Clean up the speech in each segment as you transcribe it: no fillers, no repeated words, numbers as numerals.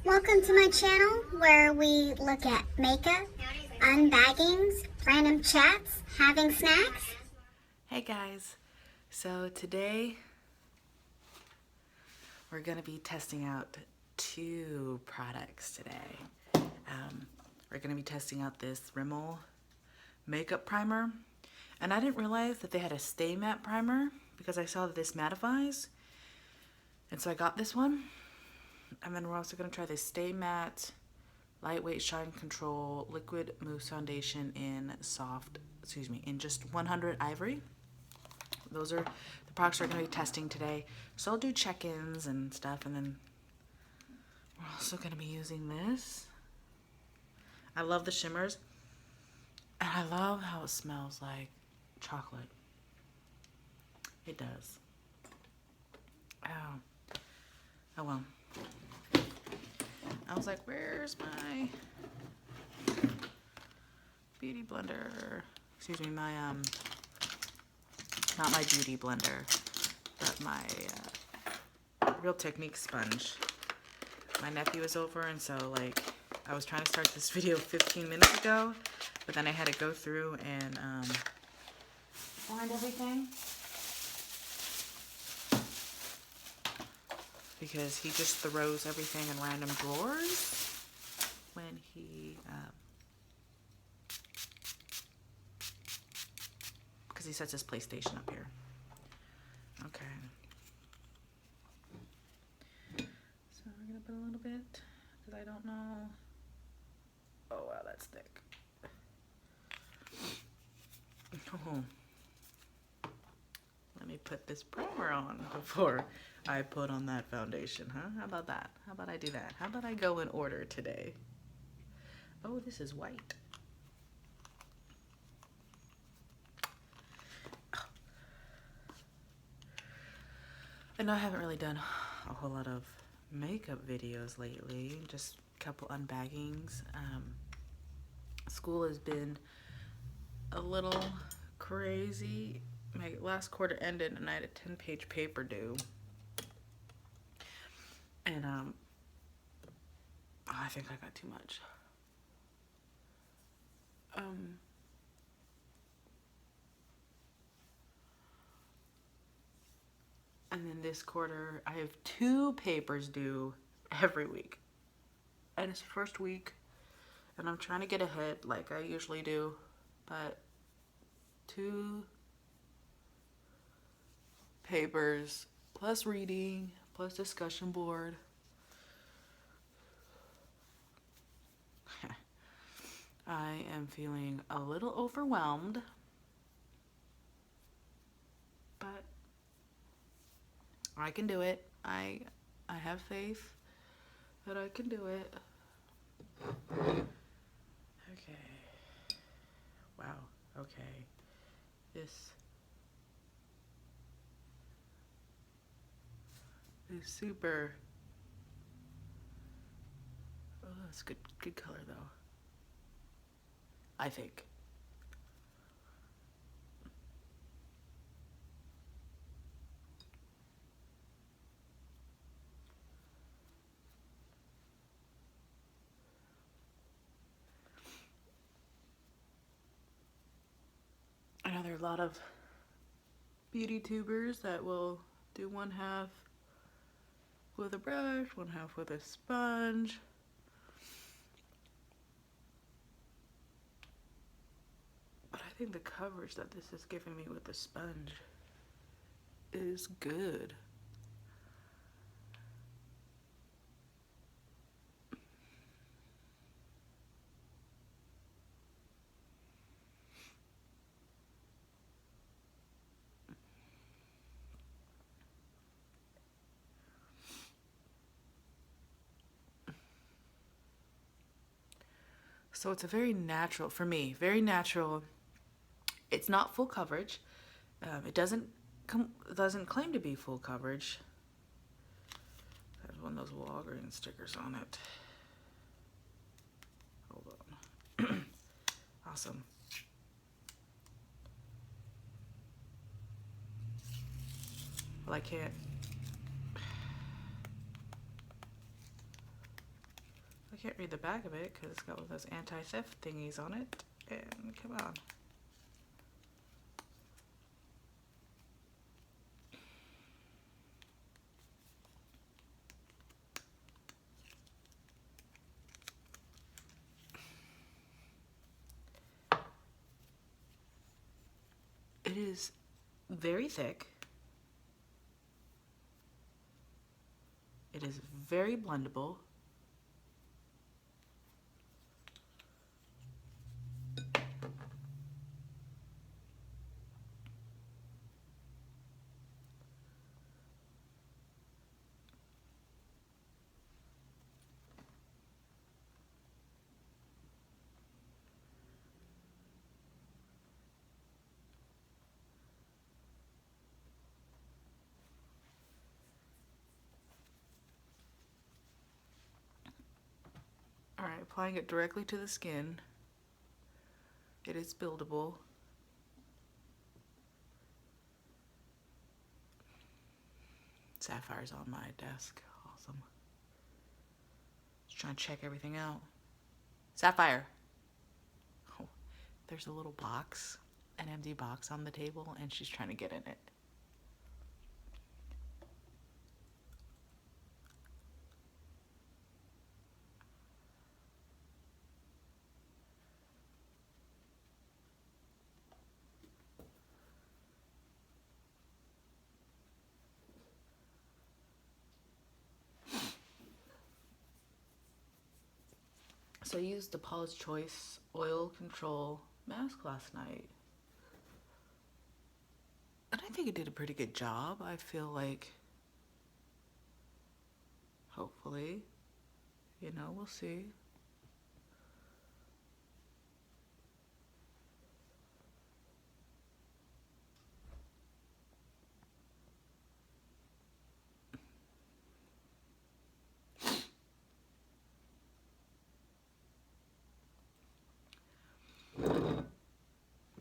Welcome to my channel where we look at makeup, unbaggings, random chats, having snacks. Hey guys, so today we're going to be testing out two products today. We're going to be testing out this Rimmel makeup primer, and I didn't realize that they had a Stay Matte primer because I saw that this mattifies, and so I got this one. And then we're also going to try the Stay Matte Lightweight Shine Control Liquid Mousse Foundation in just 100 Ivory. Those are the products we're going to be testing today. So I'll do check-ins and stuff, and then we're also going to be using this. I love the shimmers, and I love how it smells like chocolate. It does. Oh well. I was like, where's my beauty blender? Excuse me, my, not my beauty blender, but my Real Technique sponge. My nephew was over, and so, like, I was trying to start this video 15 minutes ago, but then I had to go through and find everything. Because he just throws everything in random drawers when because he sets his PlayStation up here. Okay. So we're gonna put a little bit, because I don't know. Oh wow, that's thick. Oh. Let me put this primer on before I put on that foundation, huh? How about that? How about I do that? How about I go in order today? Oh, this is white. I know I haven't really done a whole lot of makeup videos lately, just a couple unbaggings. School has been a little crazy. My last quarter ended and I had a 10-page paper due. And I think I got too much. And then this quarter, I have 2 papers due every week. And it's the first week, and I'm trying to get ahead like I usually do, but 2 papers, plus reading, plus discussion board. I am feeling a little overwhelmed, but I can do it. I have faith that I can do it. Okay. Wow. Okay. This is super. Oh, that's good color though, I think. I know there are a lot of beauty tubers that will do one half with a brush, one half with a sponge. But I think the coverage that this is giving me with the sponge is good. So it's a very natural, for me, very natural. It's not full coverage. It doesn't claim to be full coverage. There's one of those Walgreens stickers on it. Hold on. Awesome. Well, I can't. I can't read the back of it because it's got one of those anti-theft thingies on it. And come on. It is very thick. It is very blendable. Alright, applying it directly to the skin. It is buildable. Sapphire's on my desk. Awesome. Just trying to check everything out. Sapphire! Oh, there's a little box, an empty box on the table, and she's trying to get in it. So I used the Paula's Choice Oil Control Mask last night. And I think it did a pretty good job. I feel like, hopefully, you know, we'll see.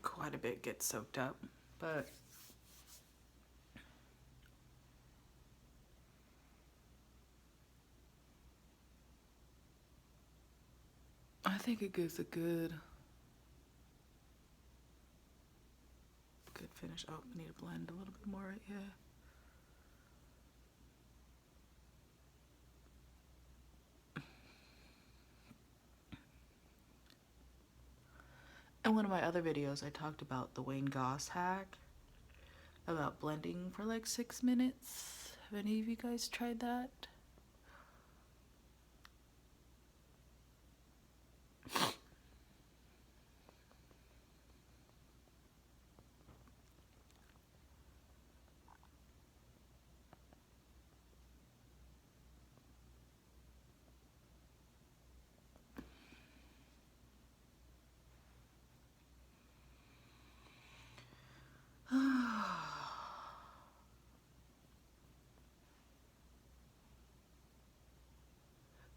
Quite a bit gets soaked up, but I think it gives a good finish. Oh, I need to blend a little bit more right here. In one of my other videos, I talked about the Wayne Goss hack about blending for like 6 minutes. Have any of you guys tried that?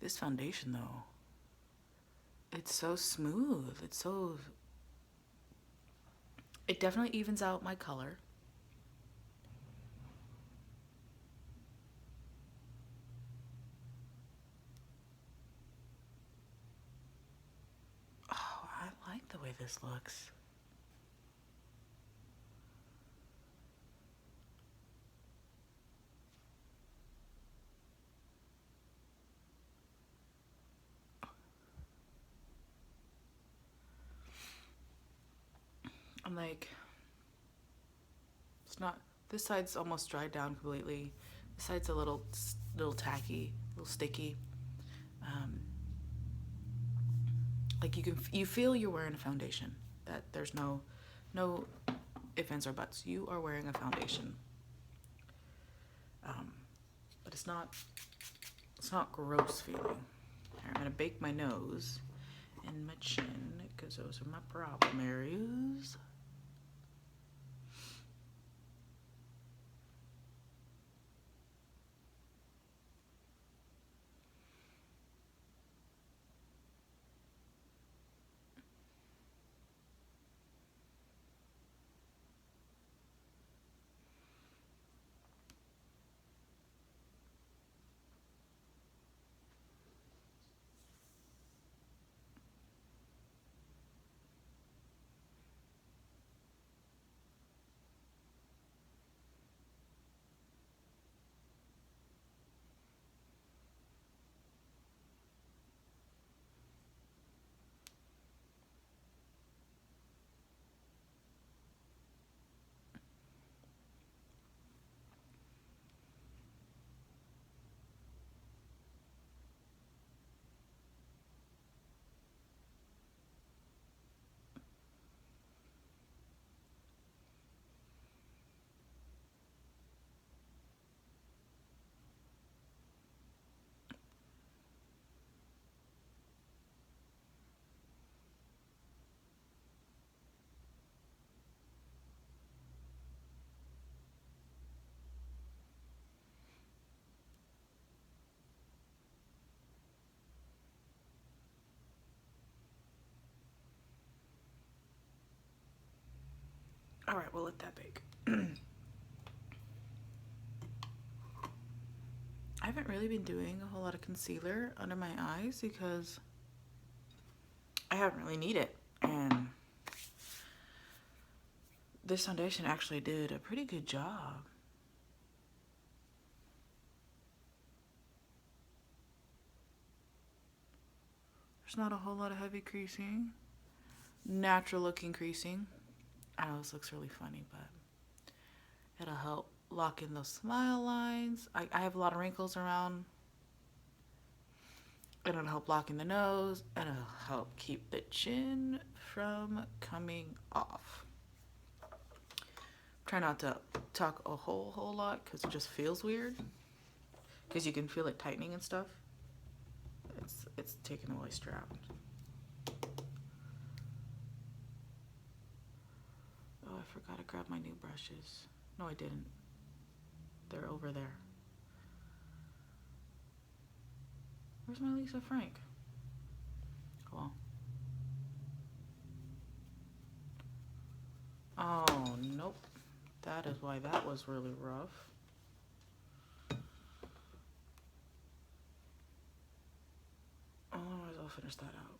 This foundation though, it's so smooth. It definitely evens out my color. Oh, I like the way this looks. I'm like, it's not, this side's almost dried down completely. This side's a little tacky, a little sticky. Like you feel you're wearing a foundation, that there's no ifs, ands, or buts. You are wearing a foundation. But it's not gross feeling. Right, I'm gonna bake my nose and my chin because those are my problem areas. All right, we'll let that bake. I haven't really been doing a whole lot of concealer under my eyes because I haven't really need it. And this foundation actually did a pretty good job. There's not a whole lot of heavy creasing. Natural looking creasing. I know this looks really funny, but it'll help lock in those smile lines. I have a lot of wrinkles around. It'll help lock in the nose. And it'll help keep the chin from coming off. Try not to talk a whole lot because it just feels weird. Because you can feel it tightening and stuff. It's taking the moisture out. Oh, I forgot to grab my new brushes. No, I didn't. They're over there. Where's my Lisa Frank? Cool. Oh, nope. That is why that was really rough. Otherwise, I'll finish that out.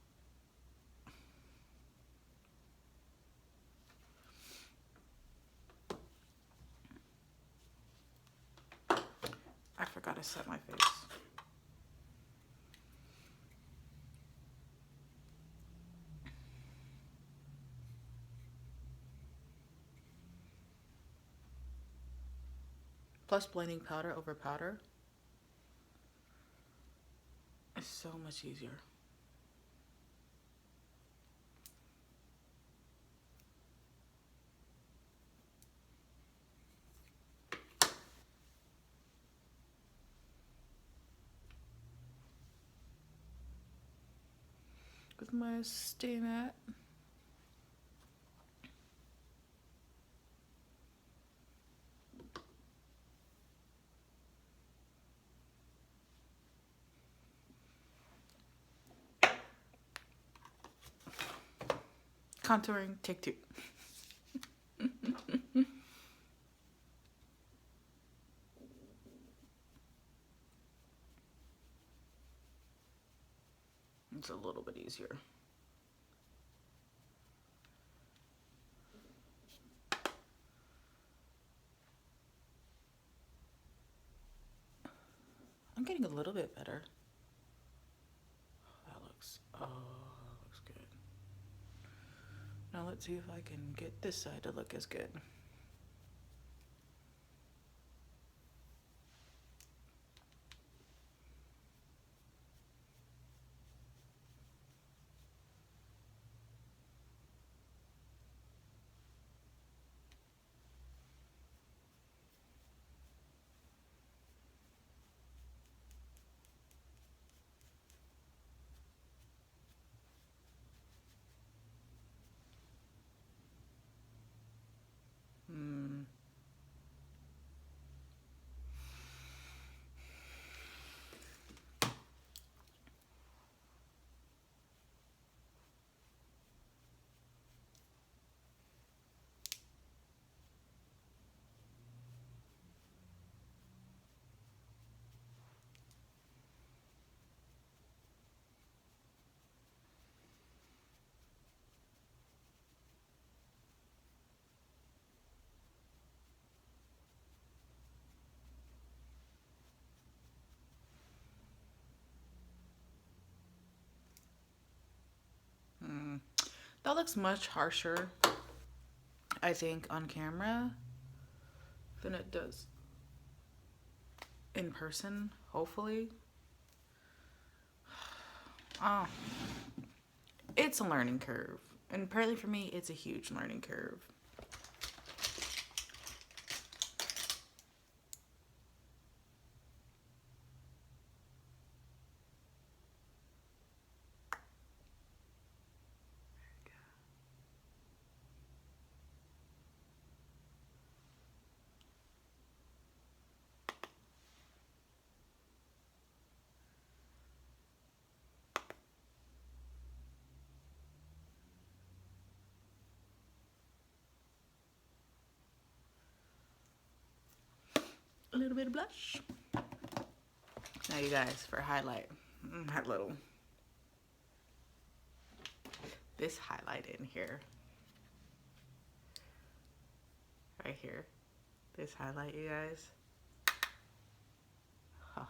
I forgot to set my face. Plus, blending powder over powder is so much easier. With my Stay Matte. Contouring, take two. It's a little bit easier. I'm getting a little bit better. That looks good. Now let's see if I can get this side to look as good. That looks much harsher, I think, on camera than it does in person, hopefully. Oh, it's a learning curve. And apparently for me, it's a huge learning curve. little bit of blush. Now you guys, for highlight, that little, this highlight in here, right here, this highlight, you guys. Huh.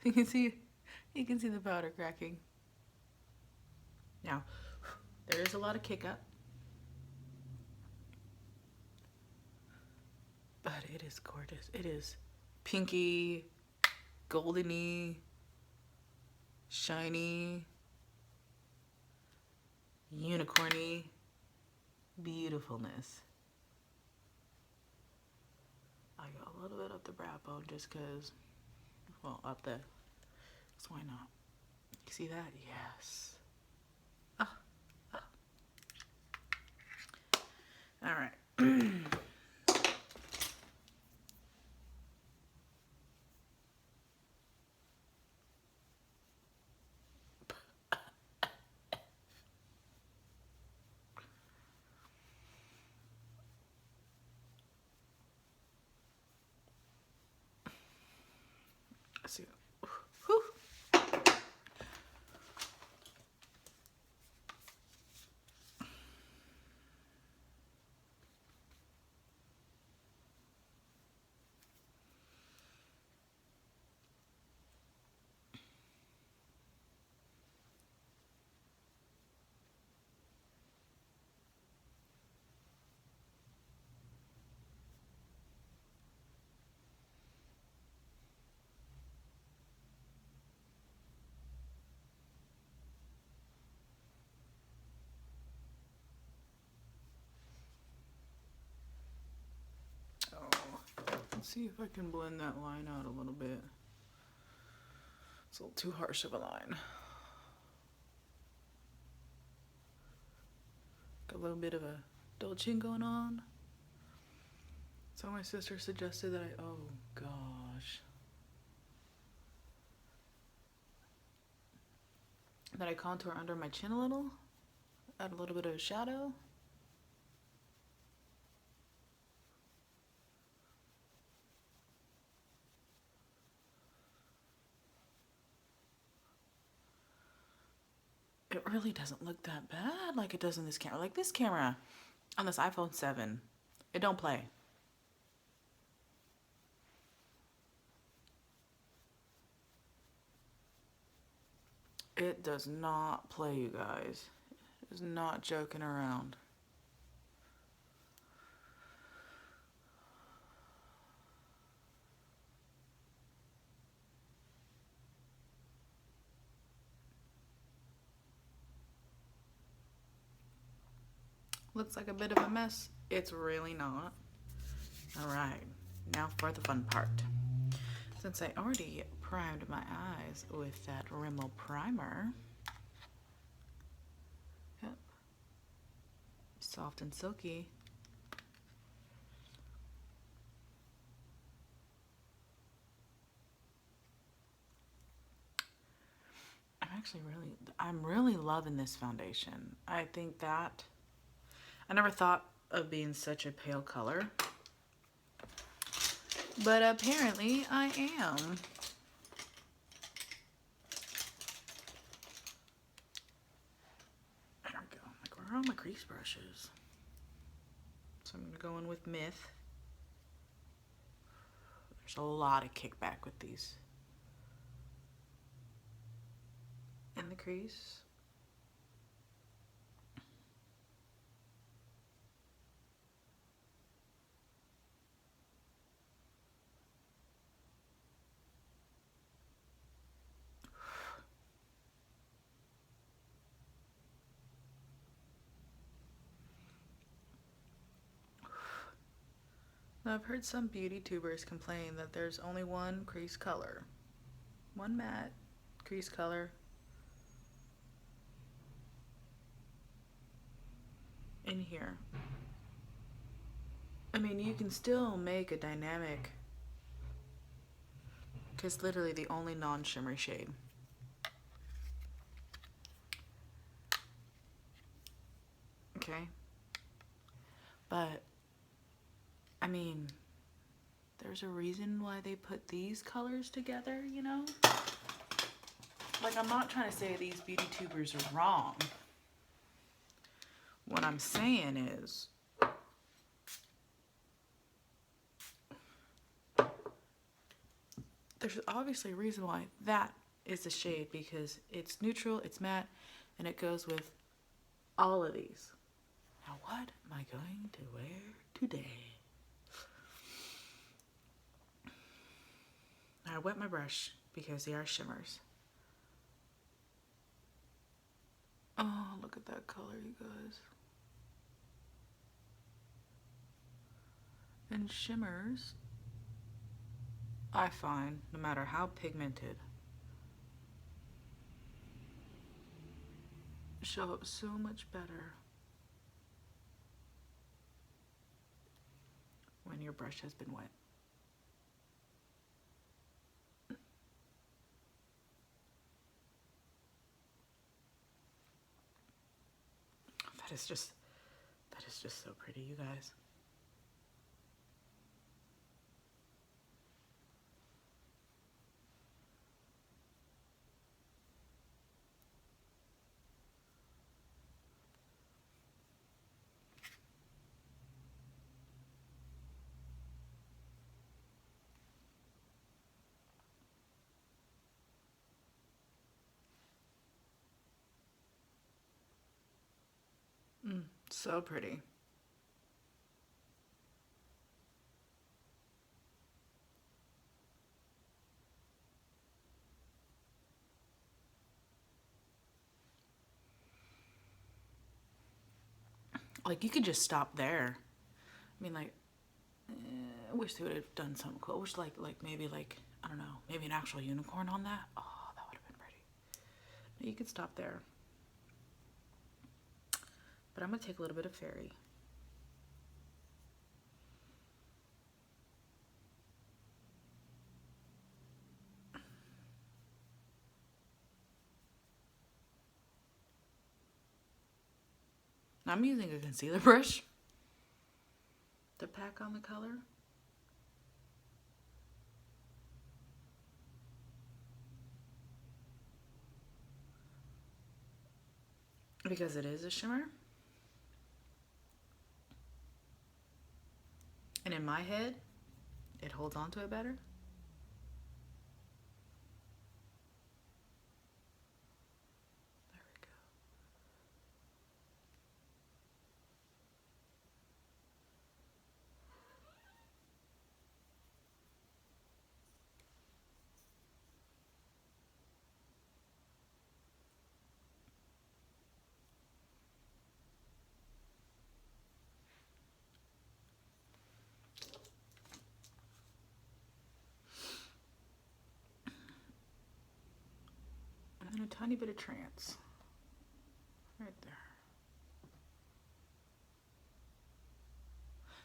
You can see the powder cracking. Now, there is a lot of kick up, but it is gorgeous. It is pinky, goldeny, shiny, unicorny beautifulness. I got a little bit up the brow bone just because, well, up there. So why not? You see that? Yes. All right. Let's see. Whew. Let's see if I can blend that line out a little bit. It's a little too harsh of a line. Got a little bit of a dolchin going on. So my sister suggested that oh gosh. That I contour under my chin a little. Add a little bit of shadow. It really doesn't look that bad like it does in this camera. Like this camera on this iPhone 7, it don't play. It does not play, you guys. It is not joking around. Looks like a bit of a mess. It's really not. All right, now for the fun part. Since I already primed my eyes with that Rimmel primer, yep, soft and silky. I'm really loving this foundation. I think that I never thought of being such a pale color, but apparently I am. There we go. Like, where are all my crease brushes? So I'm gonna go in with Myth. There's a lot of kickback with these. In the crease. Now, I've heard some beauty tubers complain that there's only one crease color. One matte crease color. In here. I mean, you can still make a dynamic, because literally the only non-shimmery shade. Okay? But, I mean, there's a reason why they put these colors together, you know? Like, I'm not trying to say these beauty tubers are wrong. What I'm saying is, there's obviously a reason why that is the shade, because it's neutral, it's matte, and it goes with all of these. Now, what am I going to wear today? I wet my brush because they are shimmers. Oh, look at that color, you guys. And shimmers, I find, no matter how pigmented, show up so much better when your brush has been wet. That is just so pretty, you guys. So pretty. Like, you could just stop there. I mean, like, I wish they would have done something cool. I wish, like maybe, like, I don't know, maybe an actual unicorn on that. Oh, that would have been pretty. But you could stop there. But I'm going to take a little bit of fairy. I'm using a concealer brush to pack on the color. Because it is a shimmer. And in my head, it holds on to it better. There we go. And then a tiny bit of trance. Right there.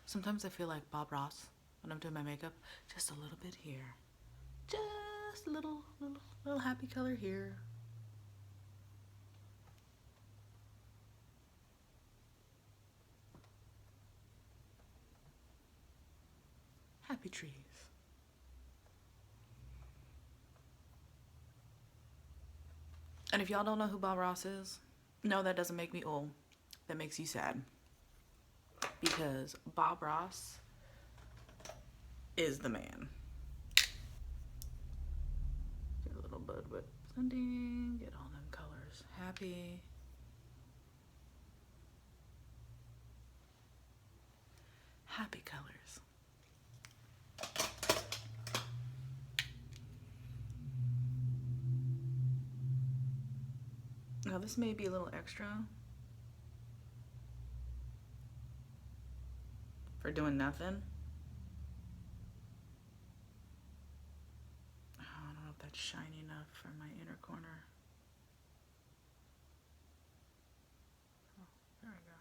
Sometimes I feel like Bob Ross when I'm doing my makeup. Just a little bit here. Just a little happy color here. Happy trees. And if y'all don't know who Bob Ross is, no, that doesn't make me old. That makes you sad. Because Bob Ross is the man. Get a little bud with blending, get all them colors happy. Happy colors. Now this may be a little extra for doing nothing. Oh, I don't know if that's shiny enough for my inner corner. Oh, there we go.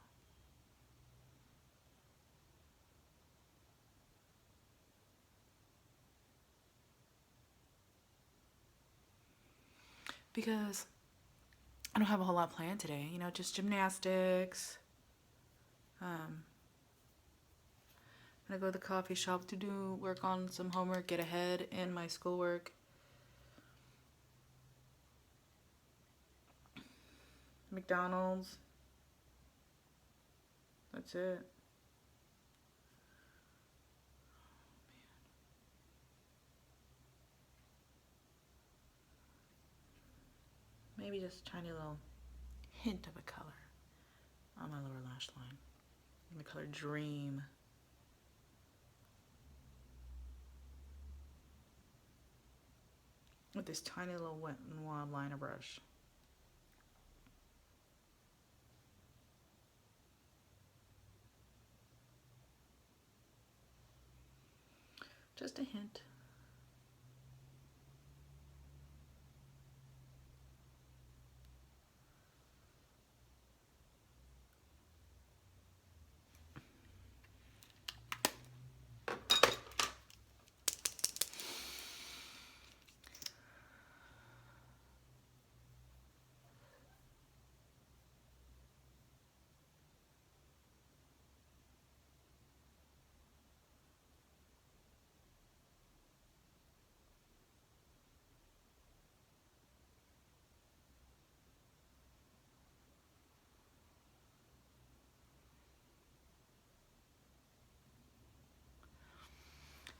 Because I don't have a whole lot planned today, you know, just gymnastics, I'm gonna go to the coffee shop to do work on some homework, get ahead in my schoolwork. McDonald's. That's it. Maybe just a tiny little hint of a color on my lower lash line. The color Dream. With this tiny little Wet n Wild liner brush. Just a hint.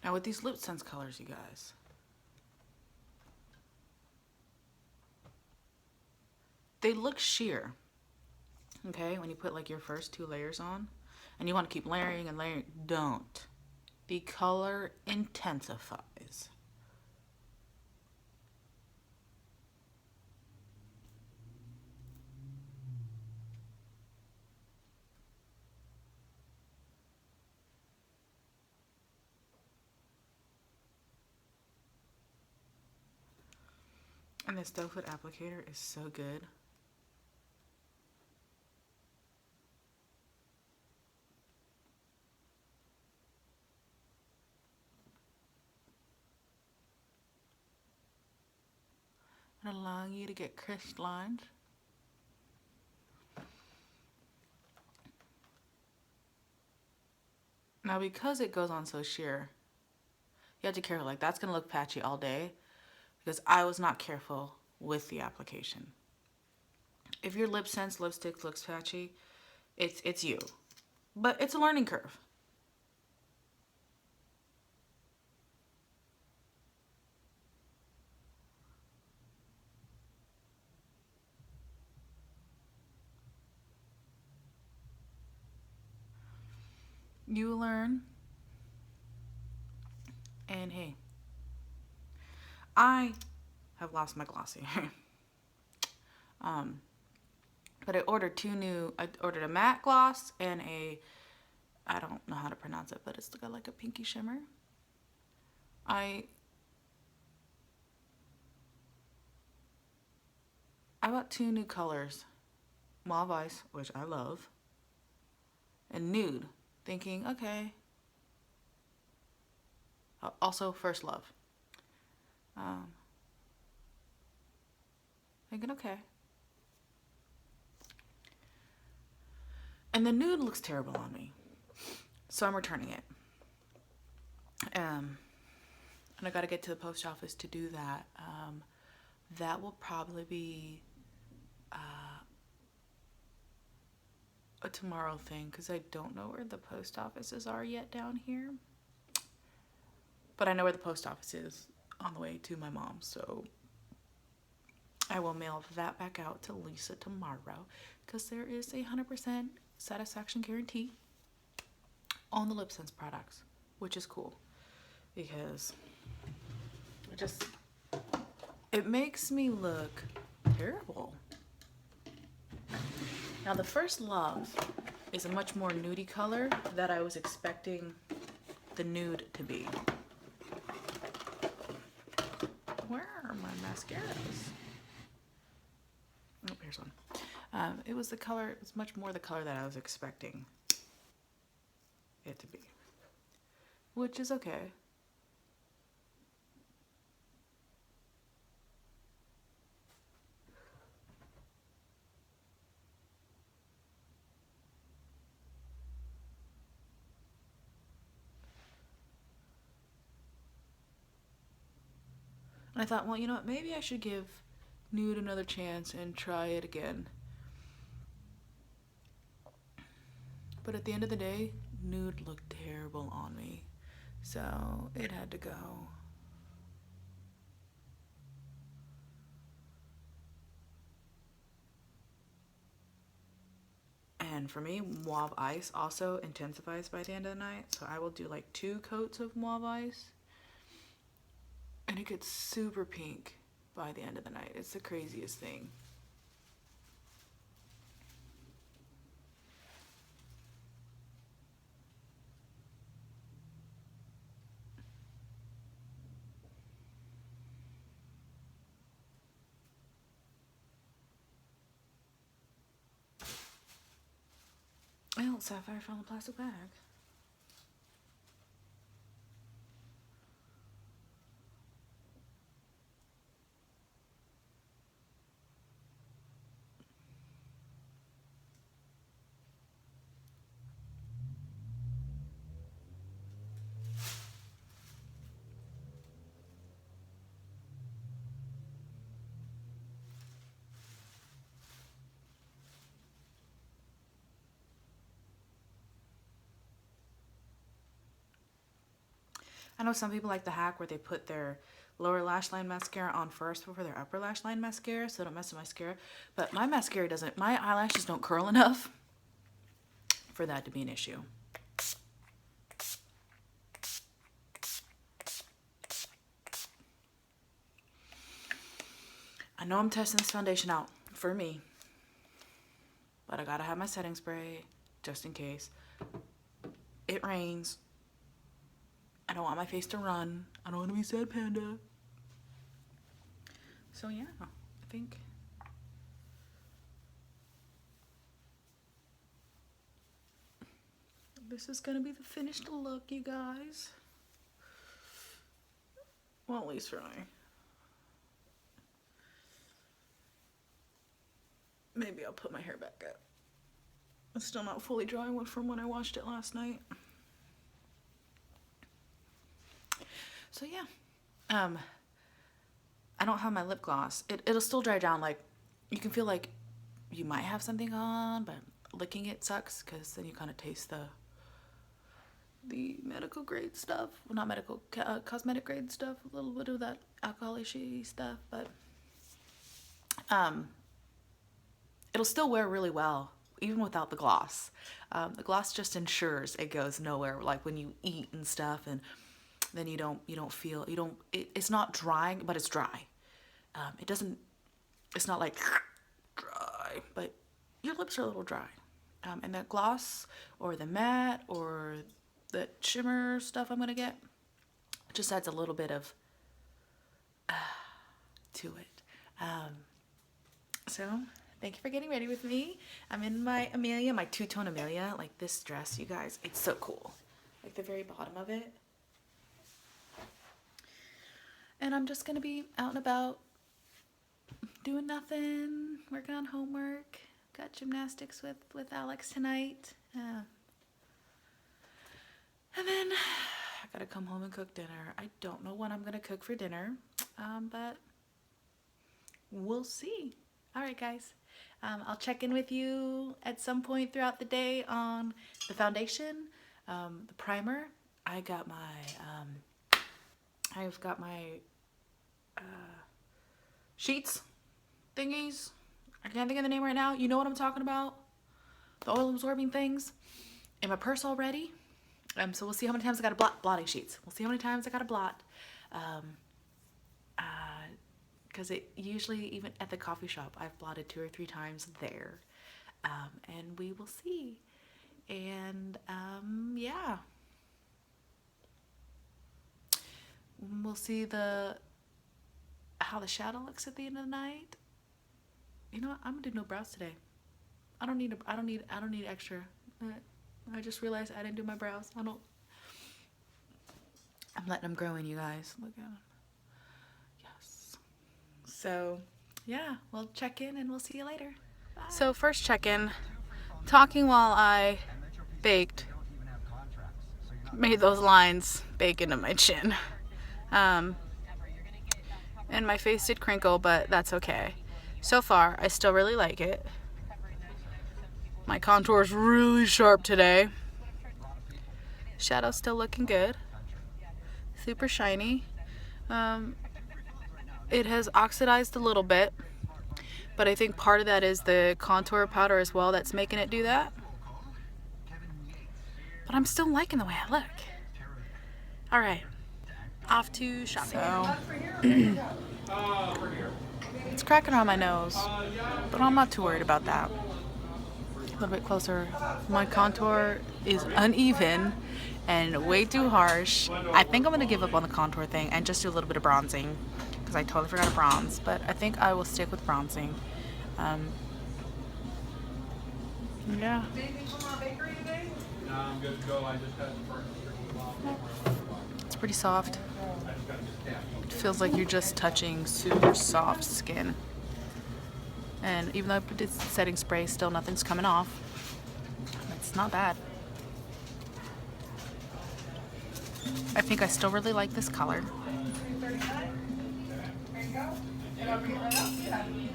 Now with these lip sense colors, you guys, they look sheer, okay? When you put like your first 2 layers on and you want to keep layering and layering, don't. The color intensifies. And this doe foot applicator is so good. And allowing you to get crisp lines. Now because it goes on so sheer, you have to be careful. Like that's gonna look patchy all day because I was not careful with the application. If your lip sense lipstick looks patchy, it's you. But it's a learning curve. You learn. And hey, I have lost my glossy. But I ordered I ordered a matte gloss and I don't know how to pronounce it, but it's got like a pinky shimmer. I bought 2 new colors, Mauve Ice, which I love, and Nude, thinking, okay. Also First Love. Thinking, okay. And the Nude looks terrible on me. So I'm returning it. And I gotta get to the post office to do that. That will probably be a tomorrow thing because I don't know where the post offices are yet down here. But I know where the post office is on the way to my mom's, so I will mail that back out to Lisa tomorrow because there is a 100% satisfaction guarantee on the Lip Sense products, which is cool because it makes me look terrible. Now the First Love is a much more nudie color that I was expecting the nude to be. Where are my mascaras? Oh, here's one. It was much more the color that I was expecting it to be, which is okay. And I thought, well, you know what, maybe I should give nude another chance and try it again. But at the end of the day, nude looked terrible on me. So it had to go. And for me, Mauve Ice also intensifies by the end of the night. So I will do like 2 coats of Mauve Ice. And it gets super pink by the end of the night. It's the craziest thing. Well, Sapphire found the plastic bag. I know some people like the hack where they put their lower lash line mascara on first before their upper lash line mascara so they don't mess with mascara. But my mascara doesn't, my eyelashes don't curl enough for that to be an issue. I know I'm testing this foundation out for me, but I gotta have my setting spray just in case. It rains. I don't want my face to run. I don't want to be sad panda. So yeah, I think this is gonna be the finished look, you guys. Well, at least for me. Maybe I'll put my hair back up. It's still not fully dry from when I washed it last night. So yeah, I don't have my lip gloss. It'll still dry down. Like, you can feel like you might have something on, but licking it sucks because then you kind of taste the medical grade stuff. Well, not medical, cosmetic grade stuff. A little bit of that alcohol-ishy stuff, but it'll still wear really well even without the gloss. The gloss just ensures it goes nowhere. Like when you eat and stuff, and then it's not drying, but it's dry. It's not like dry, but your lips are a little dry. And that gloss or the matte or the shimmer stuff I'm gonna get just adds a little bit of to it. So thank you for getting ready with me. I'm in my Amelia, my two-tone Amelia. Like this dress, you guys, it's so cool. Like the very bottom of it. And I'm just gonna be out and about, doing nothing, working on homework. Got gymnastics with Alex tonight. And then I gotta come home and cook dinner. I don't know what I'm gonna cook for dinner, but we'll see. All right, guys. I'll check in with you at some point throughout the day on the foundation, the primer. I've got my sheets thingies. I can't think of the name right now. You know what I'm talking about? The oil absorbing things in my purse already. So we'll see how many times I got to blotting sheets. We'll see how many times I got to blot. Because it usually, even at the coffee shop, I've blotted 2 or 3 times there. And we will see. And yeah. We'll see how the shadow looks at the end of the night. You know what? I'm gonna do no brows today. I don't need extra. I just realized I didn't do my brows. I'm letting them grow in, you guys. Look at them. Yes. So, yeah, we'll check in and we'll see you later. Bye. So first check-in, talking while I baked, made those lines bake into my chin. And my face did crinkle, but that's okay. So far, I still really like it. My contour is really sharp today. Shadow's still looking good. Super shiny. It has oxidized a little bit, but I think part of that is the contour powder as well that's making it do that. But I'm still liking the way I look. All right, off to shopping. So, it's cracking around my nose, but I'm not too worried about that. A little bit closer. My contour is uneven and way too harsh. I think I'm gonna give up on the contour thing and just do a little bit of bronzing because I totally forgot to bronze, but I think I will stick with bronzing. Yeah. It's pretty soft. It feels like you're just touching super soft skin. And even though I put this setting spray, still nothing's coming off. It's not bad. I think I still really like this color.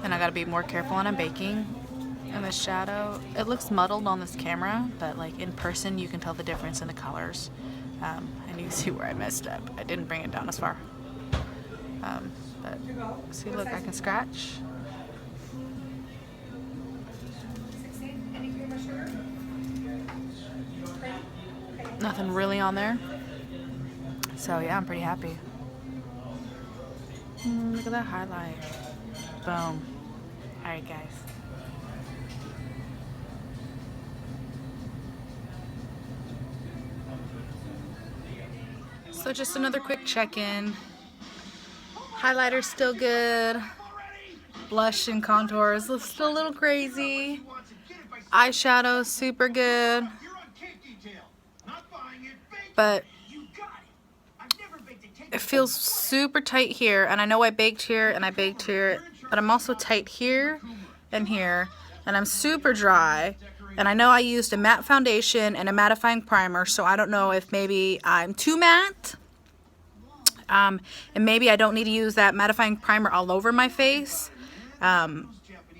And I gotta be more careful when I'm baking. And the shadow, it looks muddled on this camera, but like in person you can tell the difference in the colors. And you see where I messed up. I didn't bring it down as far. But see, look, I can scratch. Nothing really on there. So yeah, I'm pretty happy. Look at that highlight. Boom. Alright guys. So just another quick check-in. Highlighter's still good. Blush and contours still a little crazy. Eyeshadow super good. But it feels super tight here, and I know I baked here and I baked here, but I'm also tight here and here, and I'm super dry. And I know I used a matte foundation and a mattifying primer, so I don't know if maybe I'm too matte. And maybe I don't need to use that mattifying primer all over my face.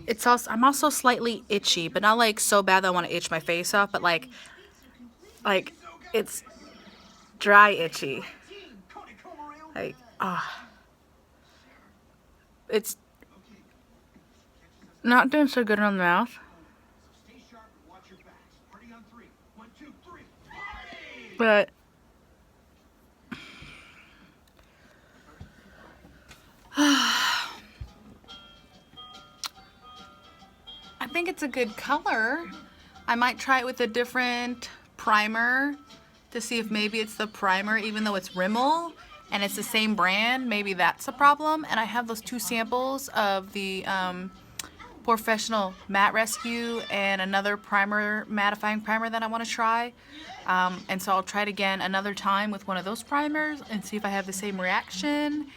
It's also, I'm also slightly itchy, but not like so bad that I want to itch my face off, but like it's dry itchy. Like, it's not doing so good on the mouth. But I think it's a good color. I might try it with a different primer to see if maybe it's the primer, even though it's Rimmel and it's the same brand. Maybe that's a problem. And I have those two samples of the Professional Matte Rescue and another primer, mattifying primer that I want to try. And so I'll try it again another time with one of those primers and see if I have the same reaction.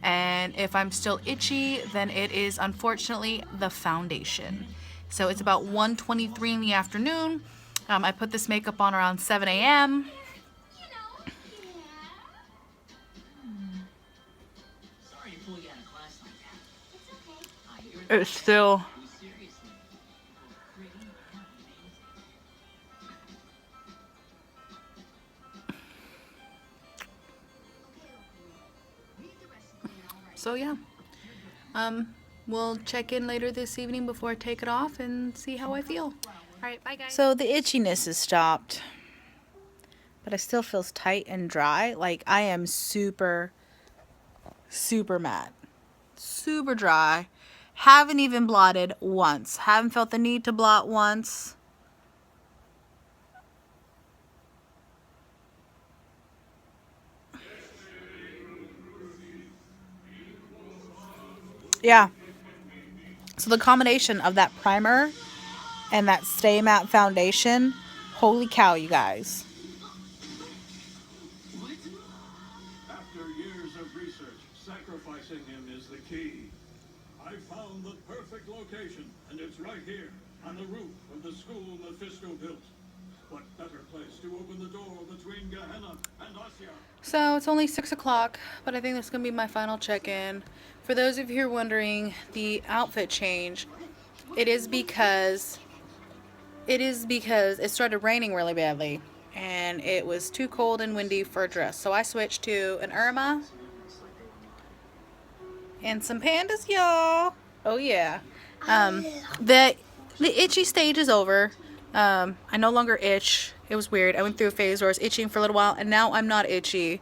And if I'm still itchy, then it is unfortunately the foundation. So it's about 1:23 in the afternoon. I put this makeup on around 7 a.m. It's still so yeah. We'll check in later this evening before I take it off and see how I feel. Alright, bye guys. So the itchiness has stopped, but it still feels tight and dry. Like I am super matte. Super dry. Haven't even blotted once. Haven't felt the need to blot once. Yeah. So the combination of that primer and that Stay Matte foundation, holy cow, you guys. After years of research, sacrificing him is the key. I found the perfect location, and it's right here, on the roof of the school Mephisto built. What better place to open the door between Gehenna and Asya? So it's only 6 o'clock, but I think that's going to be my final check-in. For those of you who are wondering, the outfit change, it is because it started raining really badly, and it was too cold and windy for a dress. So I switched to an Irma and some pandas, y'all. Oh yeah. The itchy stage is over. I no longer itch. It was weird. I went through a phase where I was itching for a little while, and now I'm not itchy.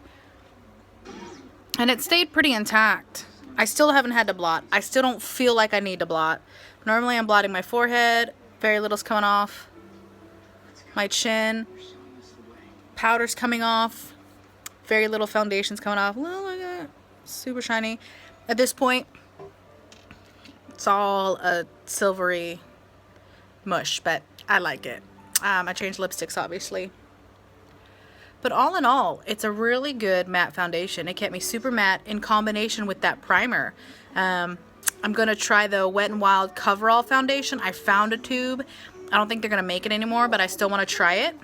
And it stayed pretty intact. I still haven't had to blot. I still don't feel like I need to blot. Normally I'm blotting my forehead. Very little's coming off. My chin. Powder's coming off. Very little foundation's coming off. Oh my god. Super shiny. At this point, it's all a silvery mush, but I like it. I changed lipsticks, obviously. But all in all, it's a really good matte foundation. It kept me super matte in combination with that primer. I'm going to try the Wet n Wild Coverall foundation. I found a tube. I don't think they're going to make it anymore, but I still want to try it.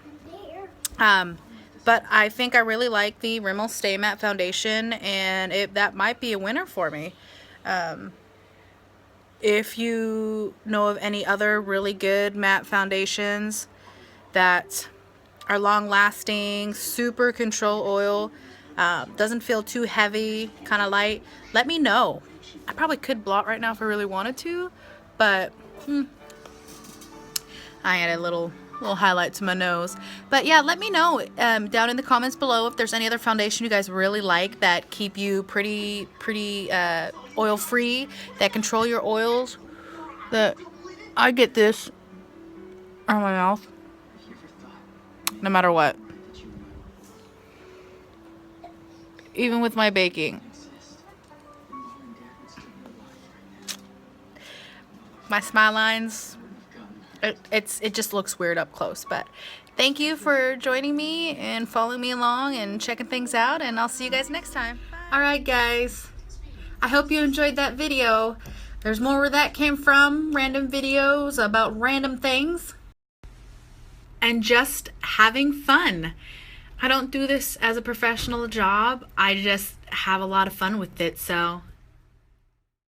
But I think I really like the Rimmel Stay Matte foundation, and that might be a winner for me. If you know of any other really good matte foundations that are long lasting, super control oil, doesn't feel too heavy, kind of light, let me know. I probably could blot right now if I really wanted to, but I added a little highlight to my nose. But yeah, let me know down in the comments below if there's any other foundation you guys really like that keep you pretty oil free, that control your oils. That I get this on my mouth no matter what, even with my baking. My smile lines, it just looks weird up close. But thank you for joining me and following me along and checking things out, and I'll see you guys next time. Alright guys, I hope you enjoyed that video. There's more where that came from, random videos about random things and just having fun. I don't do this as a professional job. I just have a lot of fun with it, so